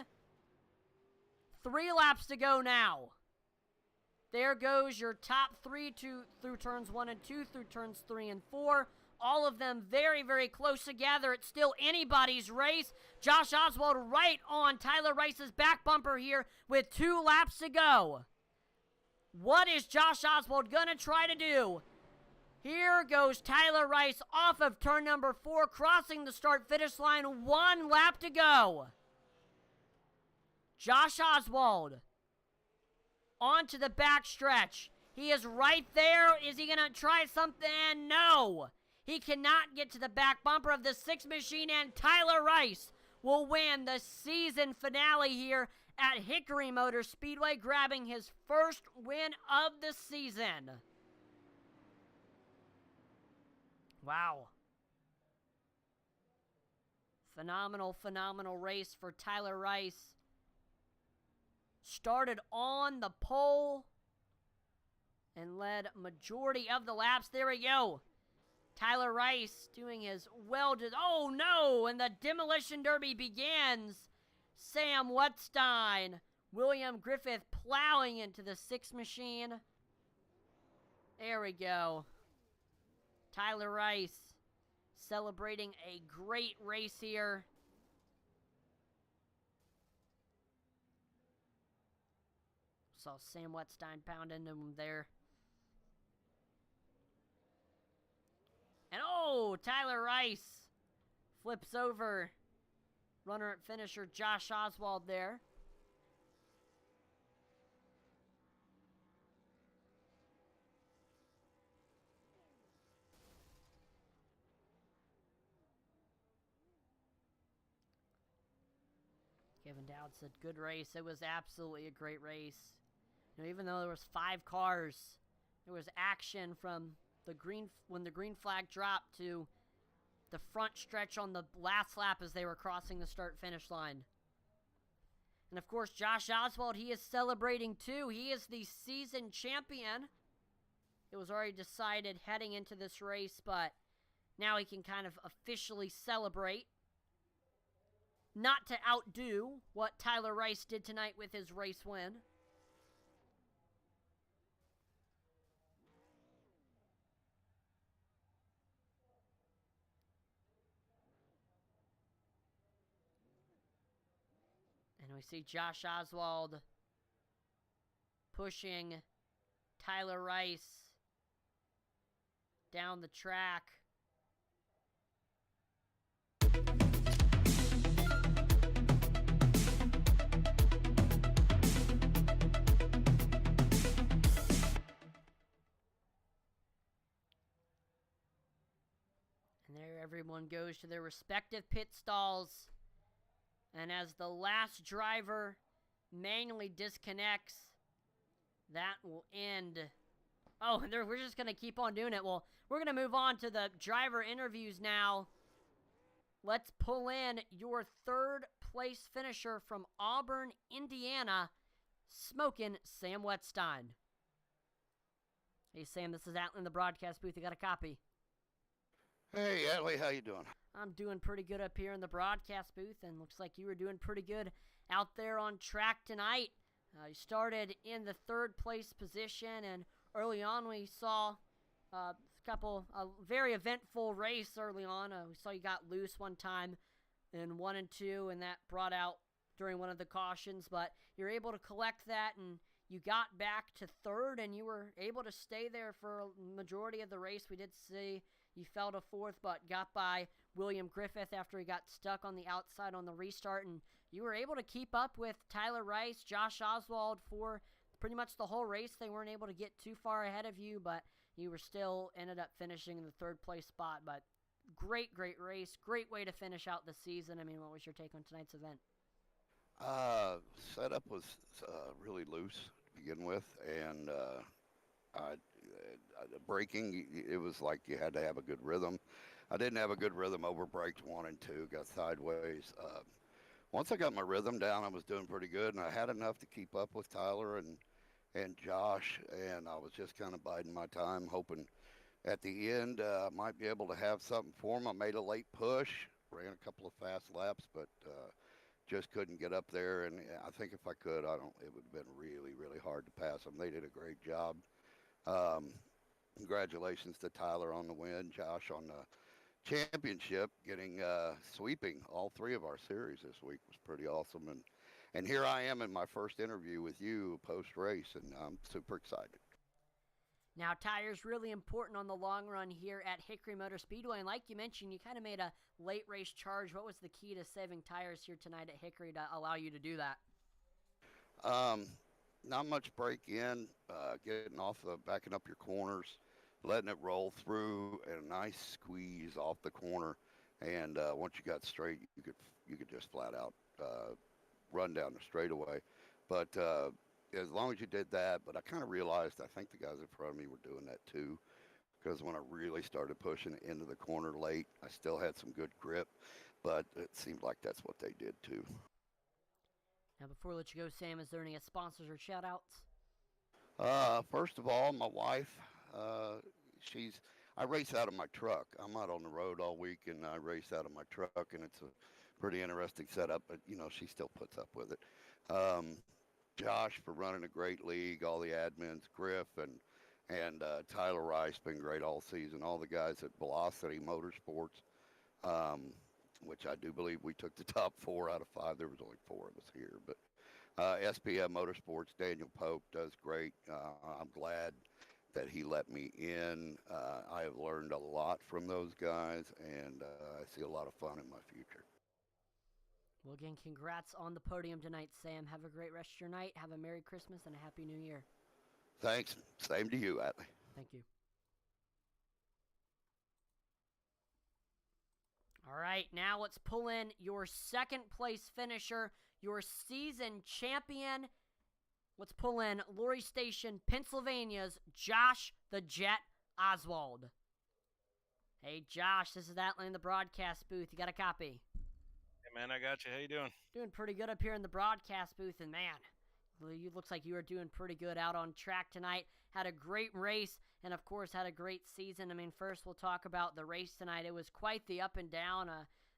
3 laps to go now. There goes your top 3 through turns 1 and 2, through turns 3 and 4. All of them very, very close together. It's still anybody's race. Josh Oswald right on Tyler Rice's back bumper here with 2 laps to go. What is Josh Oswald going to try to do? Here goes Tyler Rice off of turn number 4, crossing the start-finish line. 1 lap to go. Josh Oswald onto the backstretch. He is right there. Is he going to try something? No. He cannot get to the back bumper of the 6 machine, and Tyler Rice will win the season finale here at Hickory Motor Speedway, grabbing his first win of the season. Wow. Phenomenal, phenomenal race for Tyler Rice. Started on the pole and led majority of the laps. There we go. Tyler Rice doing his oh no, and the demolition derby begins. Sam Wetstein, William Griffith plowing into the 6 machine. There we go. Tyler Rice celebrating a great race here. Saw Sam Wetstein pounding him there. And oh, Tyler Rice flips over runner and finisher Josh Oswald there. Kevin Dowd said, good race. It was absolutely a great race. You know, even though there was 5 cars, there was action from when the green flag dropped to the front stretch on the last lap as they were crossing the start-finish line. And of course, Josh Oswald, he is celebrating too. He is the season champion. It was already decided heading into this race, but now he can kind of officially celebrate. Not to outdo what Tyler Rice did tonight with his race win. And we see Josh Oswald pushing Tyler Rice down the track. And there everyone goes to their respective pit stalls. And as the last driver manually disconnects, that will end. Oh, we're just going to keep on doing it. Well, we're going to move on to the driver interviews now. Let's pull in your 3rd place finisher from Auburn, Indiana, smoking Sam Wetstein. Hey, Sam, this is Atlee in the broadcast booth. You got a copy? Hey, Atlee, how you doing? I'm doing pretty good up here in the broadcast booth, and looks like you were doing pretty good out there on track tonight. You started in the 3rd place position, and early on we saw a very eventful race early on. We saw you got loose one time in 1 and 2, and that brought out during one of the cautions, but you're able to collect that, and you got back to 3rd, and you were able to stay there for a majority of the race. We did see you fell to 4th, but got by William Griffith after he got stuck on the outside on the restart, and you were able to keep up with Tyler Rice, Josh Oswald for pretty much the whole race. They weren't able to get too far ahead of you, but you were still ended up finishing in the 3rd place spot. But great race, great way to finish out the season. I mean, what was your take on tonight's event? Setup was really loose to begin with, and the braking, it was like you had to have a good rhythm. I didn't have a good rhythm, overbraked 1 and 2, got sideways. Once I got my rhythm down, I was doing pretty good, and I had enough to keep up with Tyler and Josh, and I was just kind of biding my time, hoping at the end I might be able to have something for them. I made a late push, ran a couple of fast laps, but just couldn't get up there, and I think if I could, it would have been really, really hard to pass them. They did a great job. congratulations to Tyler on the win, Josh on the championship, getting sweeping all three of our series this week was pretty awesome. And here I am in my first interview with you post race, and I'm super excited. Now, tires really important on the long run here at Hickory Motor Speedway. And like you mentioned, you kind of made a late race charge. What was the key to saving tires here tonight at Hickory to allow you to do that? Um, Not much break in, getting off the backing up your corners, letting it roll through, and a nice squeeze off the corner. And once you got straight, you could just flat out run down the straightaway. But as long as you did that, but I kind of realized I think the guys in front of me were doing that too. Because when I really started pushing into the corner late, I still had some good grip, but it seemed like that's what they did too. Now, before we let you go, Sam, is there any sponsors or shout outs? First of all, my wife, uh, she's, I race out of my truck. I'm out on the road all week and I race out of my truck, and it's a pretty interesting setup, but she still puts up with it. Um, Josh for running a great league, all the admins, Griff and Tyler Rice been great all season. All the guys at Velocity Motorsports, um, which I do believe we took the top 4 out of 5. There was only 4 of us here, but SPM Motorsports, Daniel Pope does great. I'm glad that he let me in. I have learned a lot from those guys, and I see a lot of fun in my future. Well, again, congrats on the podium tonight, Sam. Have a great rest of your night. Have a Merry Christmas and a Happy New Year. Thanks. Same to you, Atlee. Thank you. All right, now let's pull in your second place finisher, your season champion. Let's pull in Lori Station, Pennsylvania's Josh the Jet Oswald. Hey, Josh, this is Atlee in the broadcast booth. You got a copy? Hey, man, I got you. How you doing? Doing pretty good up here in the broadcast booth, and man, you looks like you are doing pretty good out on track tonight. Had a great race, and of course had a great season. I mean, first we'll talk about the race tonight. It was quite the up and down.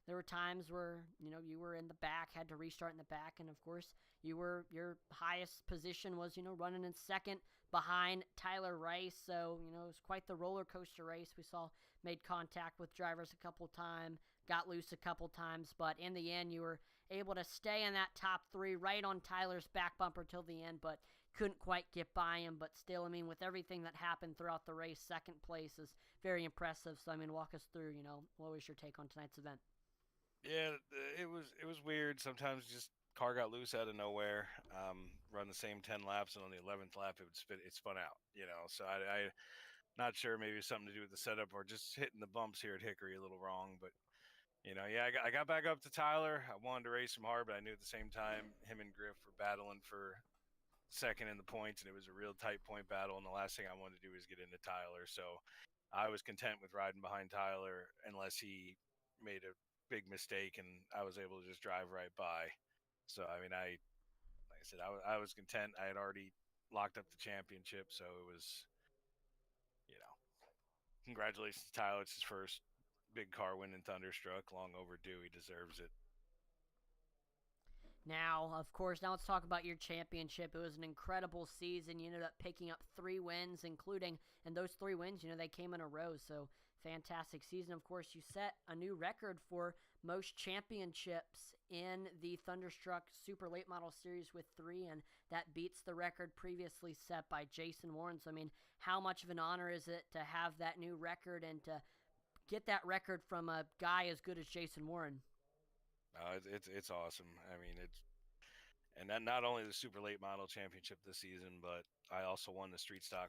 There were times where you were in the back, had to restart in the back, and of course your highest position was running in second behind Tyler Rice. So it was quite the roller coaster race. We saw made contact with drivers a couple times, got loose a couple times, but in the end you were able to stay in that top 3 right on Tyler's back bumper till the end, but couldn't quite get by him. But still, I mean, with everything that happened throughout the race, second place is very impressive. So I mean, walk us through, what was your take on tonight's event? Yeah, it was weird. Sometimes just car got loose out of nowhere. Run the same 10 laps, and on the 11th lap, it spun out. So I not sure, maybe something to do with the setup or just hitting the bumps here at Hickory a little wrong. But yeah, I got back up to Tyler. I wanted to race him hard, but I knew at the same time him and Griff were battling for second in the points, and it was a real tight point battle. And the last thing I wanted to do was get into Tyler, so I was content with riding behind Tyler unless he made a big mistake, and I was able to just drive right by. So I mean, like I said, I was content. I had already locked up the championship, so it was, you know, congratulations to Tyler. It's his first big car win in Thunderstruck. Long overdue. He deserves it. Now, of course, now let's talk about your championship. It was an incredible season. You ended up picking up 3 wins, and those 3 wins, they came in a row. So, fantastic season. Of course, you set a new record for most championships in the Thunderstruck Super Late Model Series with 3, and that beats the record previously set by Jason Warren. So, I mean, how much of an honor is it to have that new record and to get that record from a guy as good as Jason Warren? It's awesome. I mean, and that not only the Super Late Model Championship this season, but I also won the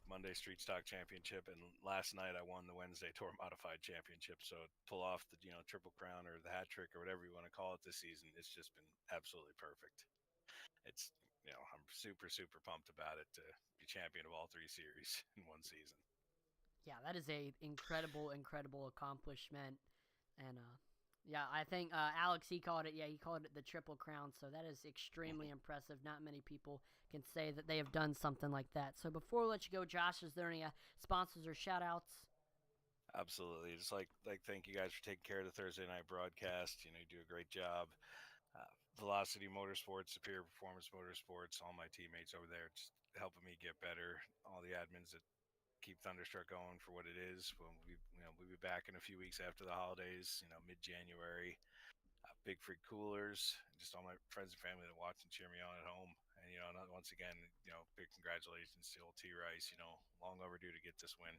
Monday Street Stock Championship, and last night I won the Wednesday Tour Modified Championship. So to pull off the Triple Crown or the hat trick or whatever you want to call it this season, it's just been absolutely perfect. It's I'm super pumped about it to be champion of all 3 series in one season. Yeah, that is a incredible accomplishment, and yeah, I think Alex he called it the Triple Crown. So that is extremely impressive. Not many people can say that they have done something like that. So before we let you go, Josh, is there any sponsors or shout outs? Absolutely. Just like thank you guys for taking care of the Thursday night broadcast. You do a great job. Velocity Motorsports, Superior Performance Motorsports, all my teammates over there just helping me get better. All the admins at keep Thunderstruck going for what it is. We'll be back in a few weeks after the holidays. Mid-January. Big freak coolers. Just all my friends and family to watch and cheer me on at home. And once again, big congratulations to old T Rice. Long overdue to get this win.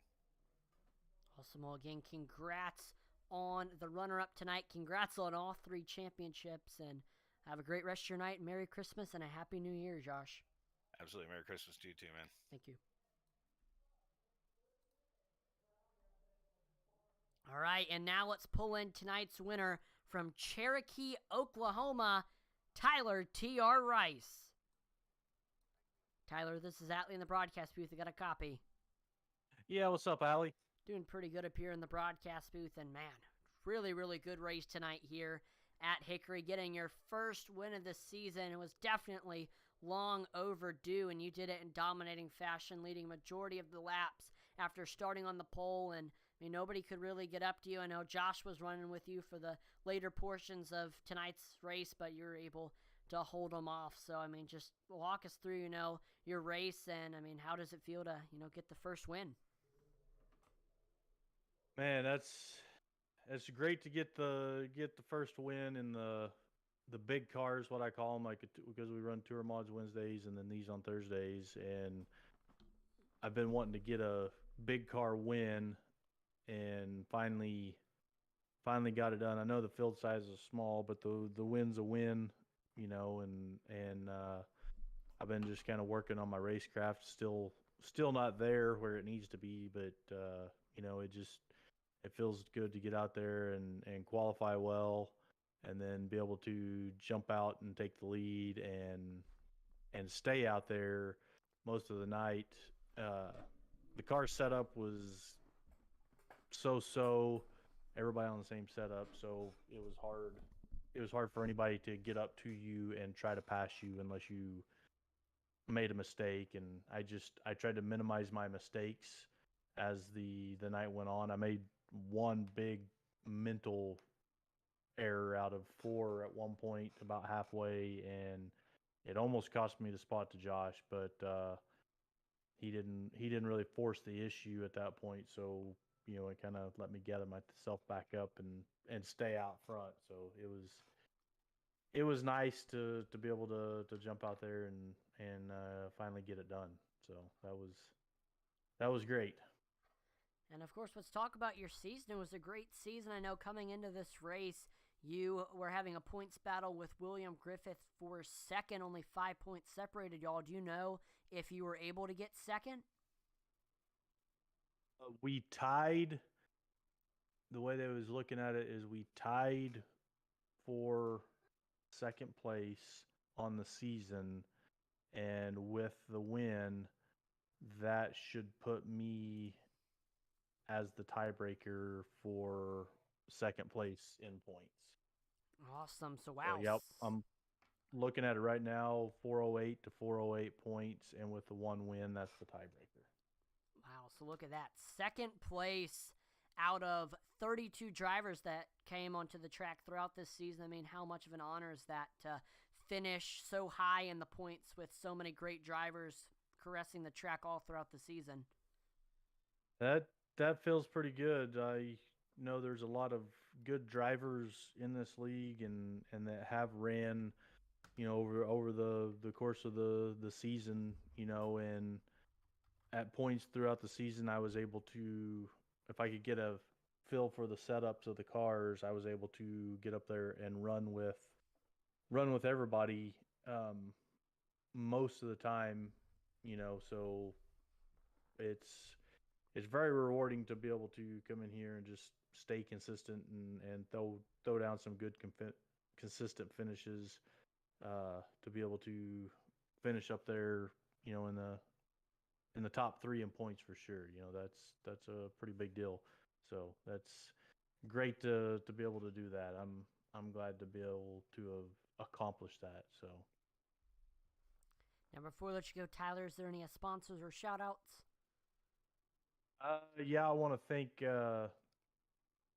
Awesome. Well, again, congrats on the runner-up tonight. Congrats on all 3 championships, and have a great rest of your night. Merry Christmas and a Happy New Year, Josh. Absolutely. Merry Christmas to you too, man. Thank you. All right, and now let's pull in tonight's winner from Cherokee, Oklahoma, Tyler T.R. Rice. Tyler, this is Atlee in the broadcast booth. I got a copy. Yeah, what's up, Allie? Doing pretty good up here in the broadcast booth, and man, really, really good race tonight here at Hickory, getting your first win of the season. It was definitely long overdue, and you did it in dominating fashion, leading majority of the laps after starting on the pole, and nobody could really get up to you. I know Josh was running with you for the later portions of tonight's race, but you were able to hold them off. So, just walk us through, your race, and, how does it feel to, get the first win? Man, it's great to get the first win in the big cars, what I call them, because we run Tour Mods Wednesdays and then these on Thursdays, and I've been wanting to get a big car win, and finally got it done. I know the field size is small, but the win's a win, and I've been just kind of working on my racecraft. Still not there where it needs to be, but it feels good to get out there and qualify well, and then be able to jump out and take the lead and stay out there most of the night. The car setup was so everybody on the same setup, so it was hard for anybody to get up to you and try to pass you unless you made a mistake. And I tried to minimize my mistakes as the night went on. I made one big mental error out of 4 at one point about halfway, and it almost cost me the spot to Josh, but he didn't really force the issue at that point, so it kind of let me gather myself back up and stay out front. So it was nice to be able to jump out there and finally get it done. So that was great. And of course, let's talk about your season. It was a great season. I know coming into this race, you were having a points battle with William Griffith for second, only 5 points separated y'all. Do you know if you were able to get second? We tied. The way that I was looking at it is we tied for second place on the season, and with the win, that should put me as the tiebreaker for second place in points. Awesome. So, wow. So, yep, I'm looking at it right now, 408 to 408 points, and with the one win, that's the tiebreaker. Wow, so look at that. Second place out of 32 drivers that came onto the track throughout this season. How much of an honor is that to finish so high in the points with so many great drivers caressing the track all throughout the season? That feels pretty good. I know there's a lot of good drivers in this league and that have ran, over the course of the season, and at points throughout the season, I was able to, if I could get a feel for the setups of the cars, I was able to get up there and run with everybody most of the time, so it's very rewarding to be able to come in here and just stay consistent and throw down some good consistent finishes, to be able to finish up there, in the top 3 in points for sure. That's a pretty big deal. So that's great to be able to do that. I'm glad to be able to have accomplished that. So. Now, before we let you go, Tyler, is there any sponsors or shout-outs? Yeah, I want to thank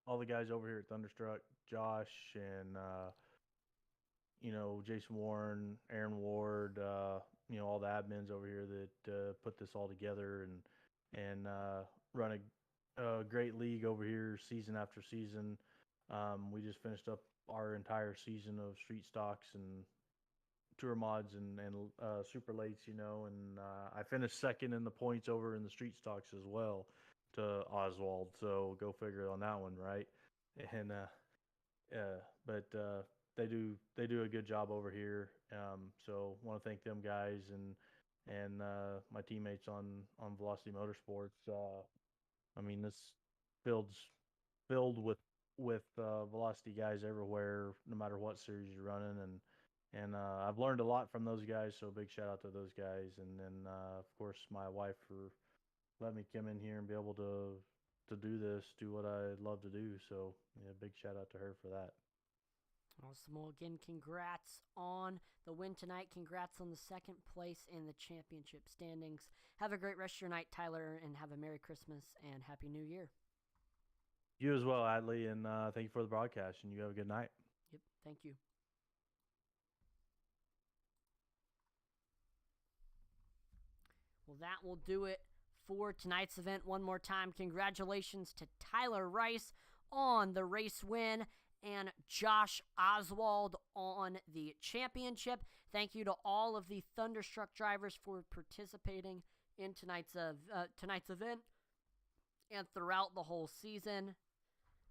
all the guys over here at Thunderstruck, Josh and Jason Warren, Aaron Ward, all the admins over here that put this all together, and run a great league over here season after season. We just finished up our entire season of street stocks and tour mods and super lates, and I finished second in the points over in the street stocks as well to Oswald. So go figure on that one, right? And but they do a good job over here. So want to thank them guys and my teammates on Velocity Motorsports. I mean, this field's filled with Velocity guys everywhere, no matter what series you're running, and I've learned a lot from those guys. So big shout out to those guys, and then of course my wife for letting me come in here and be able to do this, do what I love to do. So yeah, big shout out to her for that. Awesome. Well, again, congrats on the win tonight. Congrats on the second place in the championship standings. Have a great rest of your night, Tyler, and have a Merry Christmas and Happy New Year. You as well, Adley, and thank you for the broadcast, and you have a good night. Yep, thank you. Well, that will do it for tonight's event. One more time, congratulations to Tyler Rice on the race win and Josh Oswald on the championship. Thank you to all of the Thunderstruck drivers for participating in tonight's event and throughout the whole season.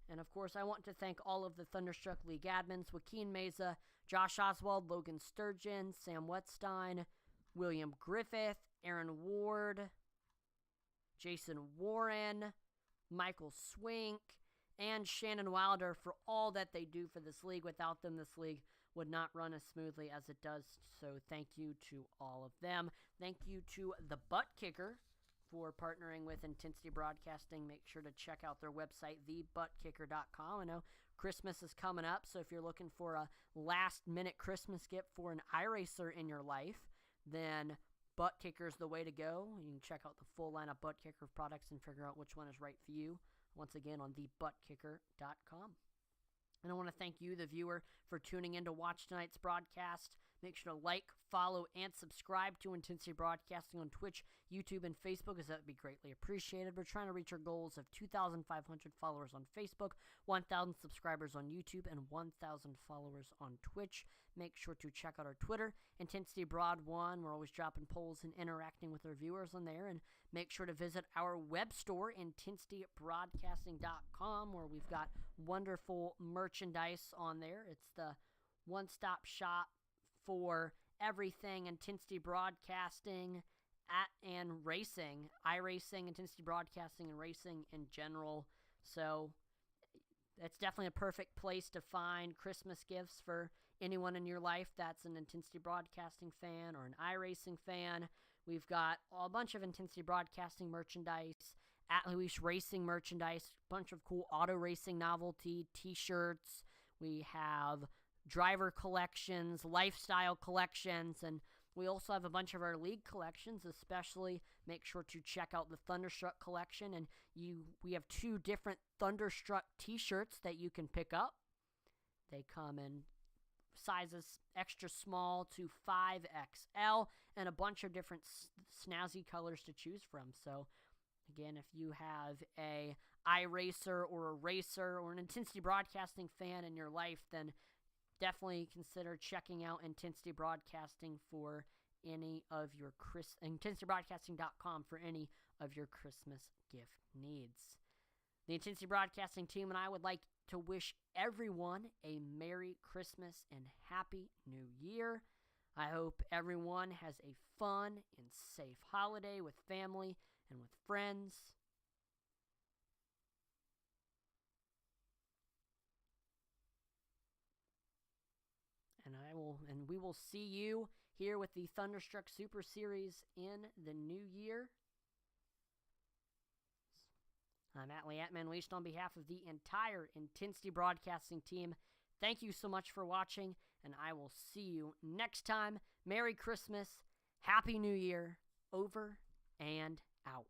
And of course, I want to thank all of the Thunderstruck League admins: Joaquin Meza, Josh Oswald, Logan Sturgeon, Sam Wetstein, William Griffith, Aaron Ward, Jason Warren, Michael Swink, and Shannon Wilder for all that they do for this league. Without them, this league would not run as smoothly as it does. So thank you to all of them. Thank you to the Butt Kicker for partnering with Intensity Broadcasting. Make sure to check out their website, thebuttkicker.com. I know Christmas is coming up, so if you're looking for a last-minute Christmas gift for an iRacer in your life, then Butt Kicker is the way to go. You can check out the full line of Butt Kicker products and figure out which one is right for you. Once again, on thebuttkicker.com. And I want to thank you, the viewer, for tuning in to watch tonight's broadcast. Make sure to like, follow, and subscribe to Intensity Broadcasting on Twitch, YouTube, and Facebook, as that would be greatly appreciated. We're trying to reach our goals of 2,500 followers on Facebook, 1,000 subscribers on YouTube, and 1,000 followers on Twitch. Make sure to check out our Twitter, Intensity Broad 1. We're always dropping polls and interacting with our viewers on there. And make sure to visit our web store, intensitybroadcasting.com, where we've got wonderful merchandise on there. It's the one-stop shop for everything Intensity Broadcasting and racing, iRacing, Intensity Broadcasting, and racing in general. So it's definitely a perfect place to find Christmas gifts for anyone in your life that's an Intensity Broadcasting fan or an iRacing fan. We've got a bunch of Intensity Broadcasting merchandise, At Luis Racing merchandise, a bunch of cool auto racing novelty t-shirts. We have driver collections, lifestyle collections, and we also have a bunch of our league collections. Especially make sure to check out the Thunderstruck collection, and we have 2 different Thunderstruck t-shirts that you can pick up. They come in sizes extra small to 5XL and a bunch of different snazzy colors to choose from. So again, if you have a iRacer or a racer or an Intensity Broadcasting fan in your life, then definitely consider checking out Intensity Broadcasting for any of your IntensityBroadcasting.com for any of your Christmas gift needs. The Intensity Broadcasting team and I would like to wish everyone a Merry Christmas and Happy New Year. I hope everyone has a fun and safe holiday with family and with friends. And we will see you here with the Thunderstruck Super Series in the new year. I'm Atlee Atman-Leashed on behalf of the entire Intensity Broadcasting team. Thank you so much for watching, and I will see you next time. Merry Christmas, Happy New Year, over and out.